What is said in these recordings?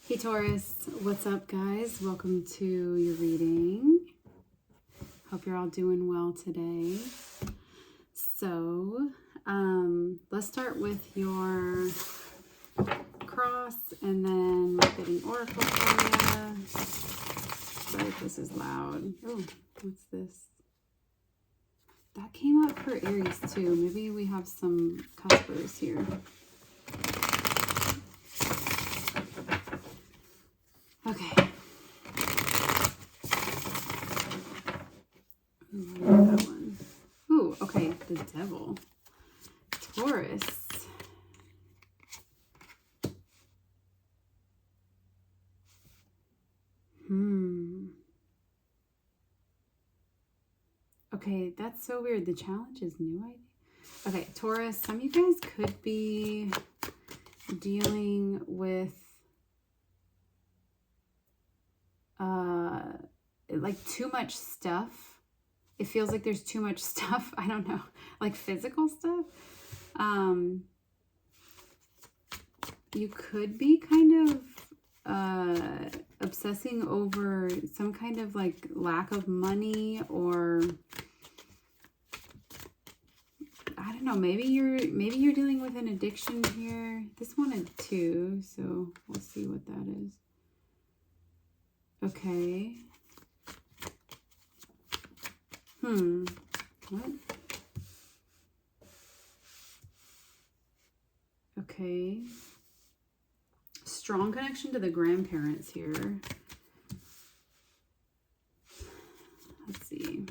Hey Taurus, what's up guys? Welcome to your reading. Hope you're all doing well today. So, let's start with your cross and then we'll get an oracle for you. Sorry if this is loud. Oh, what's this? That came up for Aries too. Maybe we have some cuspers here. Okay. Ooh, that one. Ooh, okay. The devil. Taurus. Okay, that's so weird. The challenge is new idea. Okay, Taurus, some of you guys could be dealing with like too much stuff. It feels like there's too much stuff. I don't know, like physical stuff. You could be kind of obsessing over some kind of like lack of money, or I don't know, maybe you're dealing with an addiction here. This wanted 2, so we'll see what that is. Okay. What? Okay. Strong connection to the grandparents here. Let's see.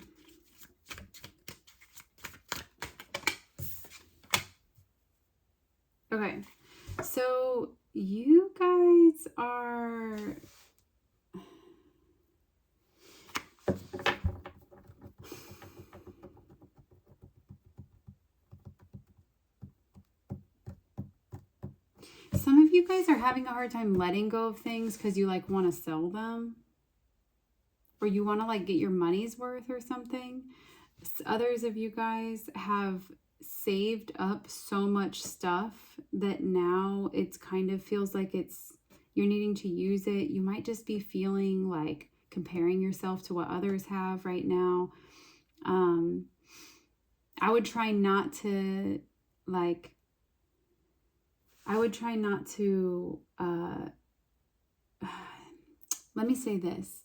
Okay. So you guys are... Some of you guys are having a hard time letting go of things because you like want to sell them, or you want to like get your money's worth or something. Others of you guys have saved up so much stuff that now it's kind of feels like you're needing to use it. You might just be feeling like comparing yourself to what others have right now. I would try not to let me say this.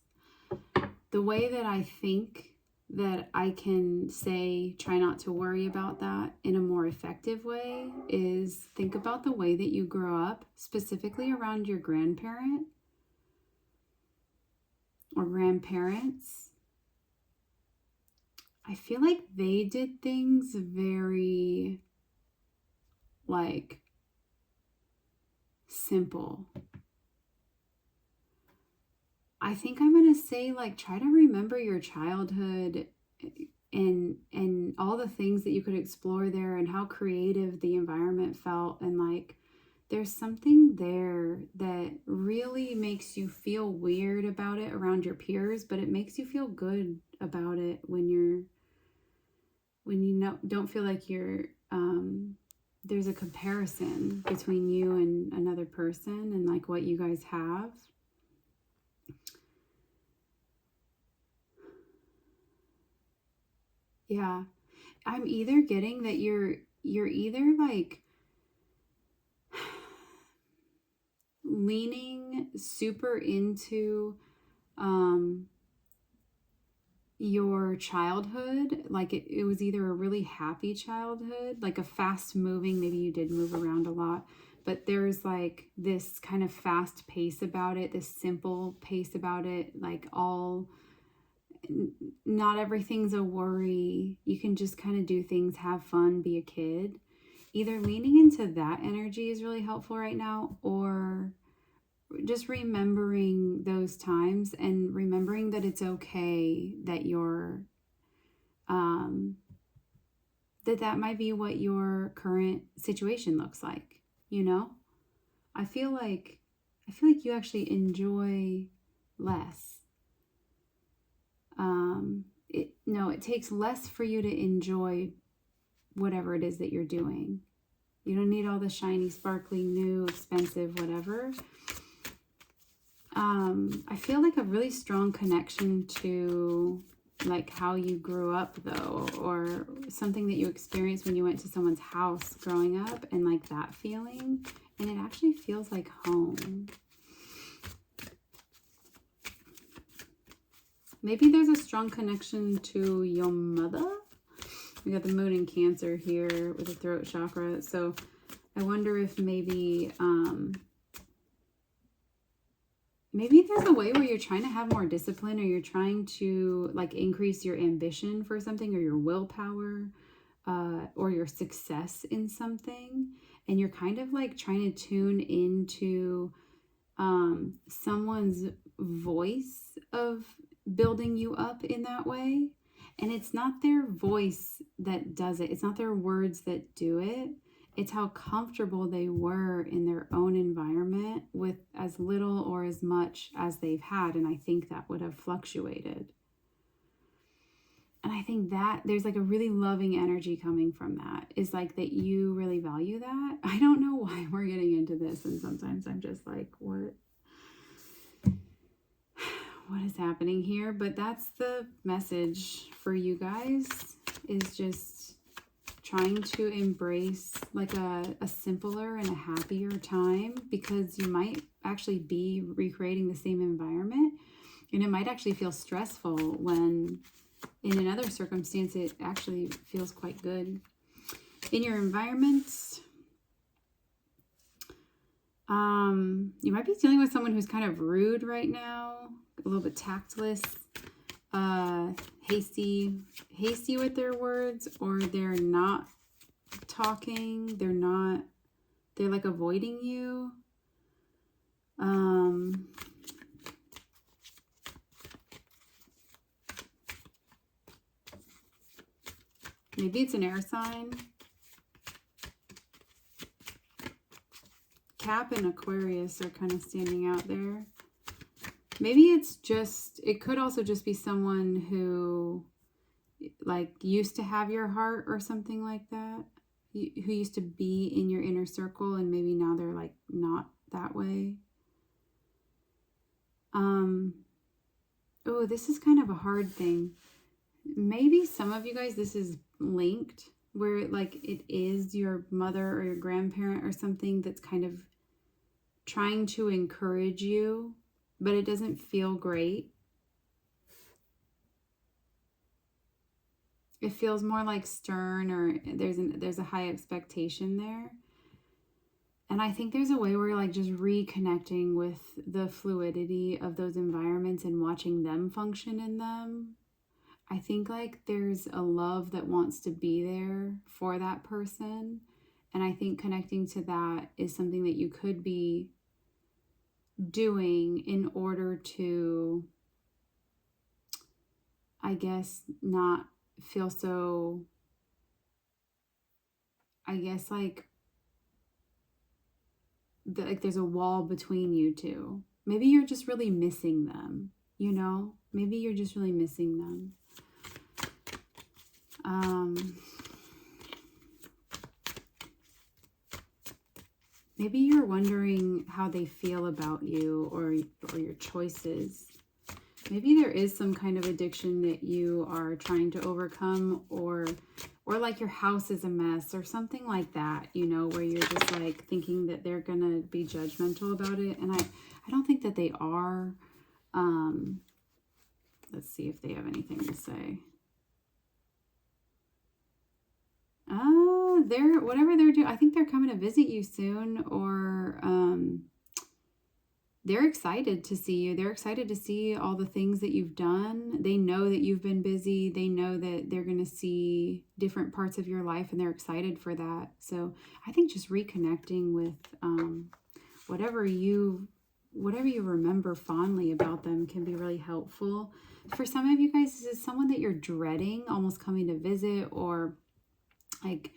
The way that I think that I can say try not to worry about that in a more effective way is think about the way that you grow up, specifically around your grandparent or grandparents. I feel like they did things very like simple. I think I'm going to say like try to remember your childhood and all the things that you could explore there and how creative the environment felt, and like there's something there that really makes you feel weird about it around your peers, but it makes you feel good about it when you don't feel like you're there's a comparison between you and another person and like what you guys have. Yeah, I'm either getting that you're either like leaning super into your childhood, like it was either a really happy childhood, like a fast moving, maybe you did move around a lot, but there's like this kind of fast pace about it, this simple pace about it, like not everything's a worry. You can just kind of do things, have fun, be a kid. Either leaning into that energy is really helpful right now, or just remembering those times and remembering that it's okay that you're that might be what your current situation looks like, you know? I feel like you actually enjoy less. It takes less for you to enjoy whatever it is that you're doing. You don't need all the shiny, sparkly, new, expensive, whatever. I feel like a really strong connection to like how you grew up though, or something that you experienced when you went to someone's house growing up, and like that feeling, and it actually feels like home. Maybe there's a strong connection to your mother. We got the moon in Cancer here with the throat chakra. So I wonder if maybe maybe there's a way where you're trying to have more discipline, or you're trying to like increase your ambition for something, or your willpower, or your success in something. And you're kind of like trying to tune into someone's voice of building you up in that way. And it's not their voice that does it. It's not their words that do it. It's how comfortable they were in their own environment with as little or as much as they've had. And I think that would have fluctuated. And I think that there's like a really loving energy coming from that, is like that you really value that. I don't know why we're getting into this. And sometimes I'm just like, what is happening here? But that's the message for you guys, is just trying to embrace like a simpler and a happier time, because you might actually be recreating the same environment, and it might actually feel stressful when in another circumstance it actually feels quite good. In your environments, you might be dealing with someone who's kind of rude right now, a little bit tactless, hasty with their words, or they're not talking, they're like avoiding you. Maybe it's an air sign. Cap and Aquarius are kind of standing out there. Maybe it's just, it could also just be someone who like used to have your heart or something like that, who used to be in your inner circle, and maybe now they're like not that way. Oh, this is kind of a hard thing. Maybe some of you guys, this is linked, where like it is your mother or your grandparent or something that's kind of trying to encourage you, but it doesn't feel great. It feels more like stern, or there's a high expectation there. And I think there's a way where like just reconnecting with the fluidity of those environments and watching them function in them. I think like there's a love that wants to be there for that person. And I think connecting to that is something that you could be doing in order to, I guess, not feel so, I guess, like there's a wall between you two. Maybe you're just really missing them, you know? Maybe you're just really missing them. Maybe you're wondering how they feel about you, or your choices. Maybe there is some kind of addiction that you are trying to overcome, or like your house is a mess or something like that, you know, where you're just like thinking that they're gonna be judgmental about it. And I don't think that they are. Let's see if they have anything to say. Whatever they're doing, I think they're coming to visit you soon, or they're excited to see you. They're excited to see all the things that you've done. They know that you've been busy. They know that they're going to see different parts of your life, and they're excited for that. So I think just reconnecting with whatever you remember fondly about them can be really helpful. For some of you guys, this is someone that you're dreading almost coming to visit, or like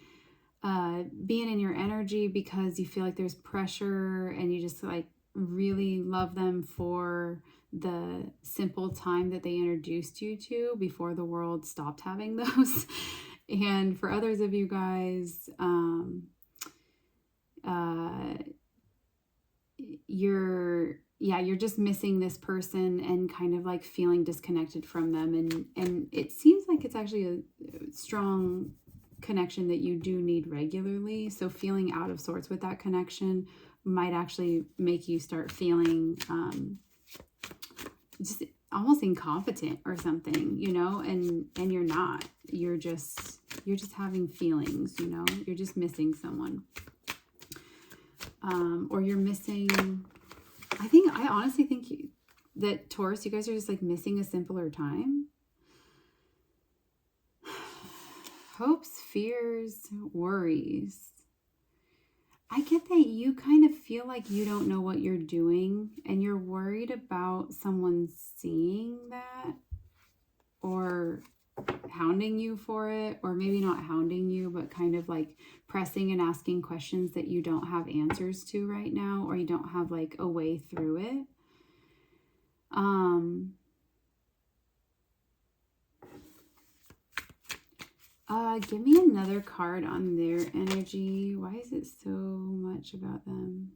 being in your energy because you feel like there's pressure, and you just like really love them for the simple time that they introduced you to before the world stopped having those. And for others of you guys, you're yeah, you're just missing this person and kind of like feeling disconnected from them. And it seems like it's actually a strong connection that you do need regularly. So feeling out of sorts with that connection might actually make you start feeling just almost incompetent or something, you know, and you're not. You're just having feelings, you know. You're just missing someone. Or you're missing, I honestly think that Taurus, you guys are just like missing a simpler time. Hopes, fears, worries. I get that you kind of feel like you don't know what you're doing and you're worried about someone seeing that or hounding you for it, or maybe not hounding you, but kind of like pressing and asking questions that you don't have answers to right now, or you don't have like a way through it. Give me another card on their energy. Why is it so much about them?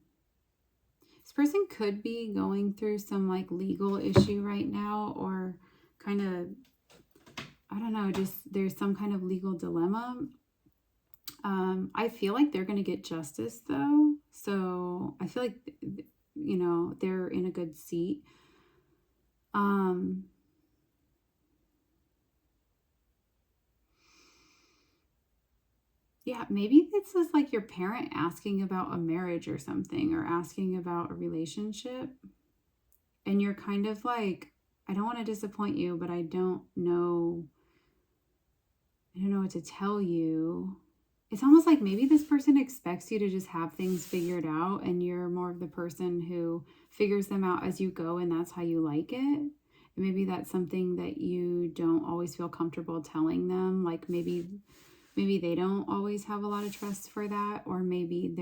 This person could be going through some like legal issue right now, or kind of, I don't know, just there's some kind of legal dilemma. I feel like they're going to get justice though. So I feel like, you know, they're in a good seat. Yeah, maybe it's just like your parent asking about a marriage or something, or asking about a relationship. And you're kind of like, I don't want to disappoint you, but I don't know what to tell you. It's almost like maybe this person expects you to just have things figured out, and you're more of the person who figures them out as you go, and that's how you like it. And maybe that's something that you don't always feel comfortable telling them. Like maybe they don't always have a lot of trust for that, or maybe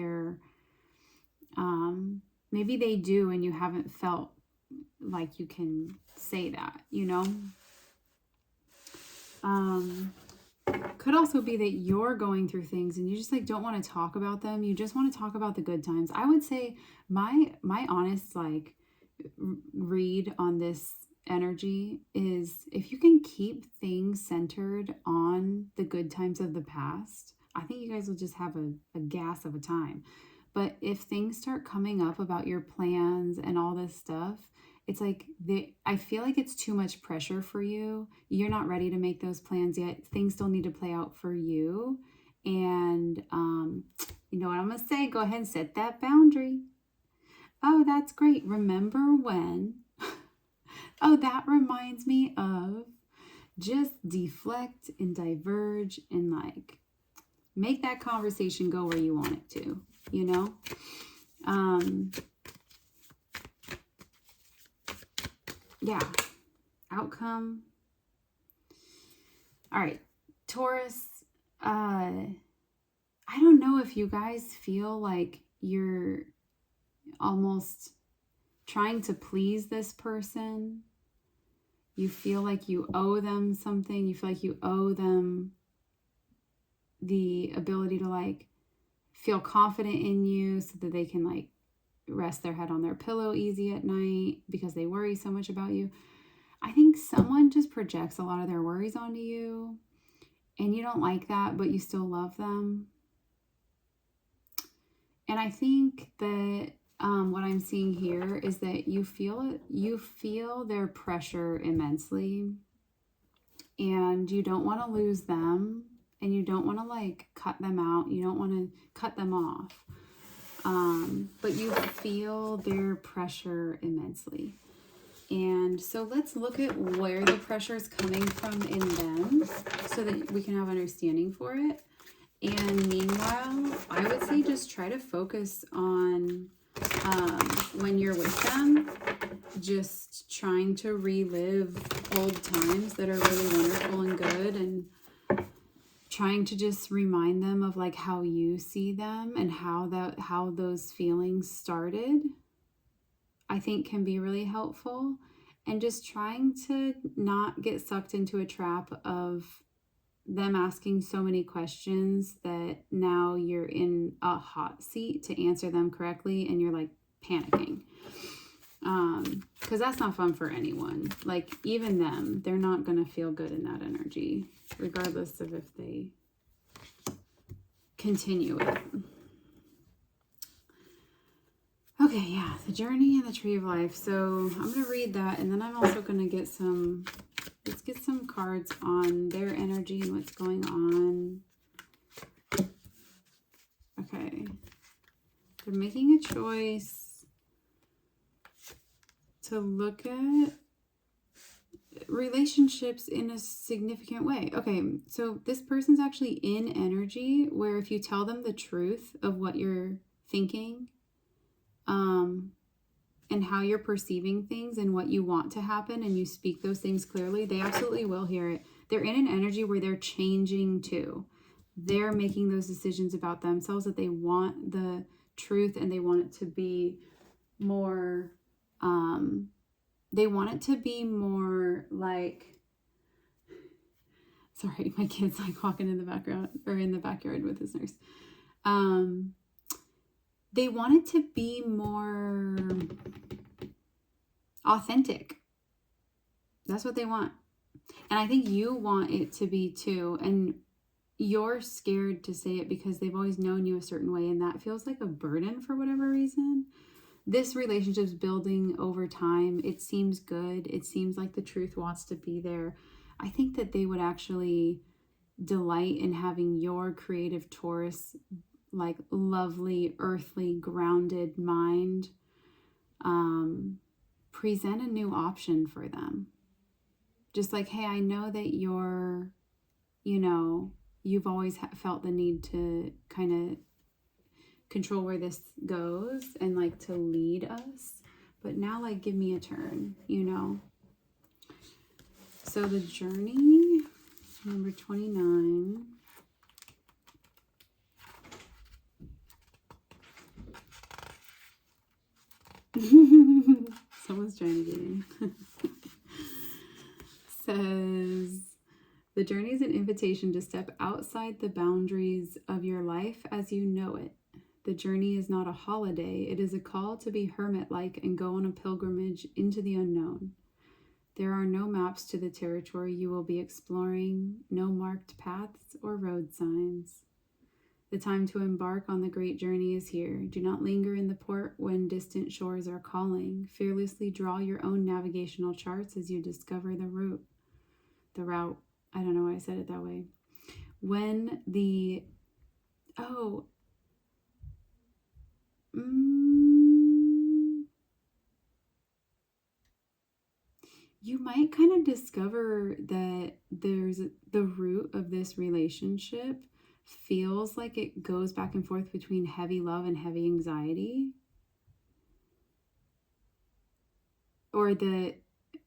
maybe they do and you haven't felt like you can say that, you know? Could also be that you're going through things and you just like don't want to talk about them. You just want to talk about the good times. I would say my honest like read on this energy is, if you can keep things centered on the good times of the past, I think you guys will just have a gas of a time. But if things start coming up about your plans and all this stuff, it's like I feel like it's too much pressure for you. You're not ready to make those plans yet. Things still need to play out for you. And you know what I'm going to say? Go ahead and set that boundary. Oh, that's great. Remember when? Oh, that reminds me of, just deflect and diverge and like make that conversation go where you want it to, you know? Yeah. Outcome. All right. Taurus, I don't know if you guys feel like you're almost trying to please this person. You feel like you owe them something. You feel like you owe them the ability to like feel confident in you so that they can like rest their head on their pillow easy at night because they worry so much about you. I think someone just projects a lot of their worries onto you and you don't like that, but you still love them. And I think that what I'm seeing here is that you feel their pressure immensely, and you don't want to lose them, and you don't want to like cut them out. You don't want to cut them off. But you feel their pressure immensely. And so let's look at where the pressure is coming from in them so that we can have understanding for it. And meanwhile, I would say just try to focus on when you're with them, just trying to relive old times that are really wonderful and good, and trying to just remind them of like how you see them and how those feelings started, I think can be really helpful. And just trying to not get sucked into a trap of them asking so many questions that now you're in a hot seat to answer them correctly and you're like panicking. Because that's not fun for anyone. Like, even them, they're not going to feel good in that energy, regardless of if they continue it. Okay, yeah, the journey and the tree of life. So I'm going to read that, and then I'm also going to get some, let's get some cards on their energy and what's going on. Okay. They're making a choice to look at relationships in a significant way. Okay, so this person's actually in energy where if you tell them the truth of what you're thinking, and how you're perceiving things and what you want to happen, and you speak those things clearly, they absolutely will hear it. They're in an energy where they're changing too. They're making those decisions about themselves, that they want the truth and they want it to be more, they want it to be more like, sorry, my kid's like walking in the background or in the backyard with his nurse. They want it to be more authentic. That's what they want. And I think you want it to be too. And you're scared to say it because they've always known you a certain way, and that feels like a burden for whatever reason. This relationship's building over time. It seems good. It seems like the truth wants to be there. I think that they would actually delight in having your creative Taurus, like lovely, earthly, grounded mind, present a new option for them. Just like, hey, I know that you're, you've always felt the need to kind of control where this goes and like to lead us, but now like give me a turn, So the journey, number 29. Someone's trying to get in. Says, the journey is an invitation to step outside the boundaries of your life as you know it. The journey is not a holiday. It is a call to be hermit-like and go on a pilgrimage into the unknown. There are no maps to the territory you will be exploring, no marked paths or road signs. The time to embark on the great journey is here. Do not linger in the port when distant shores are calling. Fearlessly draw your own navigational charts as you discover the route. I don't know why I said it that way. You might kind of discover that there's the root of this relationship feels like it goes back and forth between heavy love and heavy anxiety, or that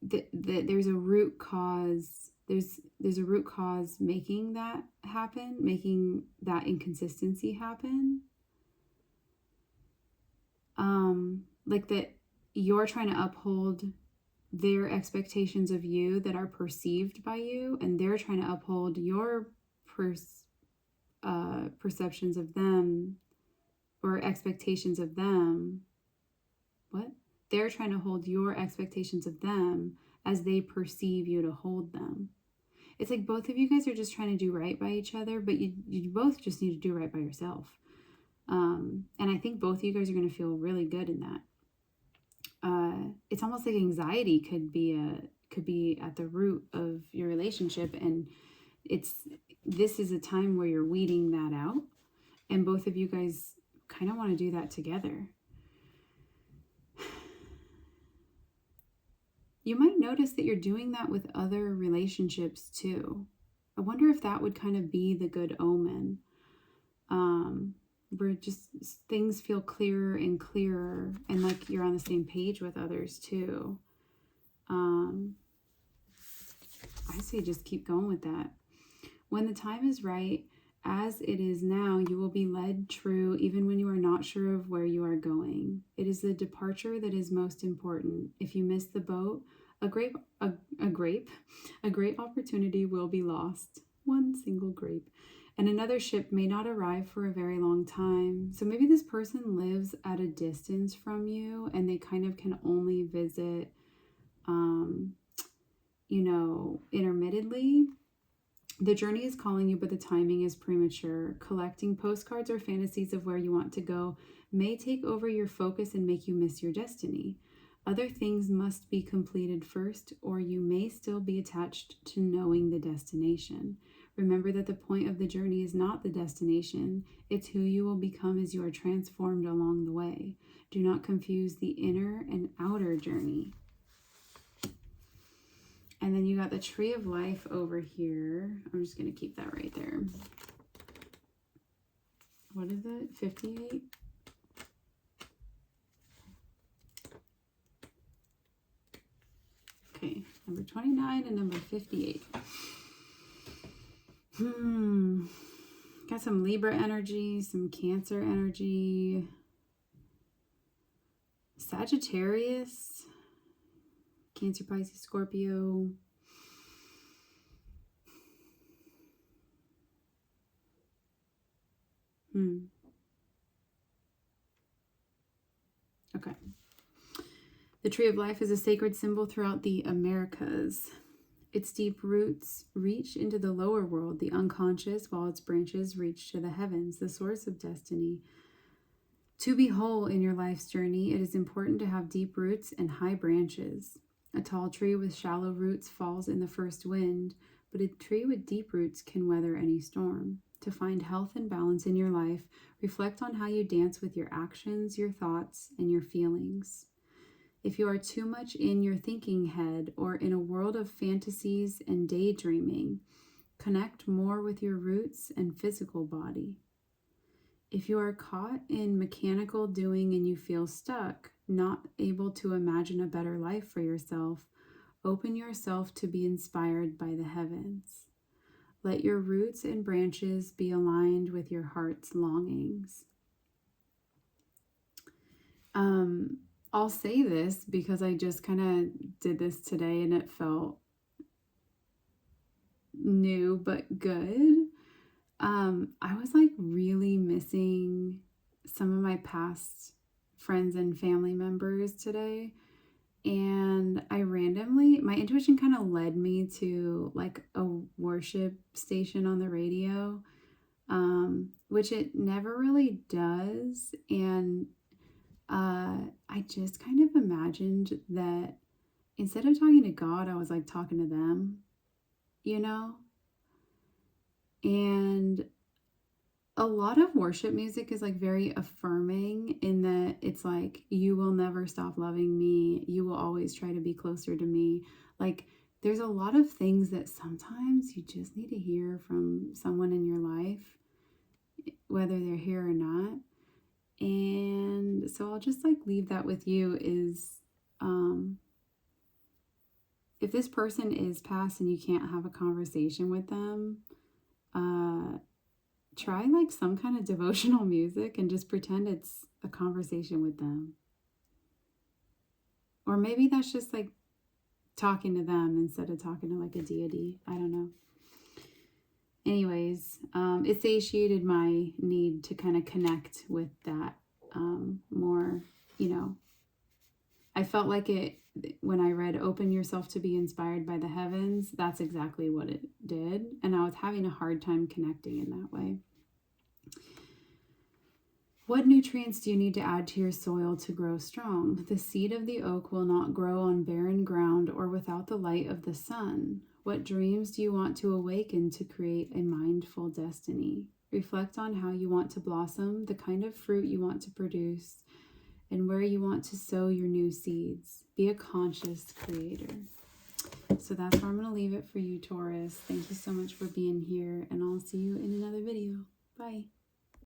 there's a root cause. There's a root cause making that happen, making that inconsistency happen. Like that you're trying to uphold their expectations of you that are perceived by you, and they're trying to uphold your perceptions of them or expectations of them. They're trying to hold your expectations of them as they perceive you to hold them. It's like both of you guys are just trying to do right by each other, but you both just need to do right by yourself. And I think both of you guys are going to feel really good in that. It's almost like anxiety could be at the root of your relationship, and this is a time where you're weeding that out, and both of you guys kind of want to do that together. You might notice that you're doing that with other relationships too. I wonder if that would kind of be the good omen. Where just things feel clearer and clearer, and like you're on the same page with others too. I say just keep going with that. When the time is right, as it is now, you will be led true even when you are not sure of where you are going. It is the departure that is most important. If you miss the boat, a great opportunity will be lost. One single grape. And another ship may not arrive for a very long time. So maybe this person lives at a distance from you and they kind of can only visit, you know, intermittently. The journey is calling you, but the timing is premature. Collecting postcards or fantasies of where you want to go may take over your focus and make you miss your destiny. Other things must be completed first, or you may still be attached to knowing the destination. Remember that the point of the journey is not the destination. It's who you will become as you are transformed along the way. Do not confuse the inner and outer journey. And then you got the Tree of Life over here. I'm just going to keep that right there. What is it? 58? Okay, number 29 and number 58. Got some Libra energy, some Cancer energy, Sagittarius, Cancer, Pisces, Scorpio. Okay. The Tree of Life is a sacred symbol throughout the Americas. Its deep roots reach into the lower world, the unconscious, while its branches reach to the heavens, the source of destiny. To be whole in your life's journey, it is important to have deep roots and high branches. A tall tree with shallow roots falls in the first wind, but a tree with deep roots can weather any storm. To find health and balance in your life, reflect on how you dance with your actions, your thoughts, and your feelings. If you are too much in your thinking head or in a world of fantasies and daydreaming, connect more with your roots and physical body. If you are caught in mechanical doing and you feel stuck, not able to imagine a better life for yourself, open yourself to be inspired by the heavens. Let your roots and branches be aligned with your heart's longings. I'll say this because I just kind of did this today and it felt new but good. I was like really missing some of my past friends and family members today. And I randomly, my intuition kind of led me to like a worship station on the radio, which it never really does. And I just kind of imagined that instead of talking to God, I was like talking to them, you know? And a lot of worship music is like very affirming in that it's like, you will never stop loving me. You will always try to be closer to me. Like there's a lot of things that sometimes you just need to hear from someone in your life, whether they're here or not. And so I'll just like leave that with you is, if this person is past and you can't have a conversation with them, try like some kind of devotional music and just pretend it's a conversation with them. Or maybe that's just like talking to them instead of talking to like a deity. I don't know. Anyways, it satiated my need to kind of connect with that more, you know. I felt like it when I read Open Yourself to be Inspired by the Heavens. That's exactly what it did. And I was having a hard time connecting in that way. What nutrients do you need to add to your soil to grow strong? The seed of the oak will not grow on barren ground or without the light of the sun. What dreams do you want to awaken to create a mindful destiny? Reflect on how you want to blossom, the kind of fruit you want to produce, and where you want to sow your new seeds. Be a conscious creator. So that's where I'm going to leave it for you, Taurus. Thank you so much for being here, and I'll see you in another video. Bye.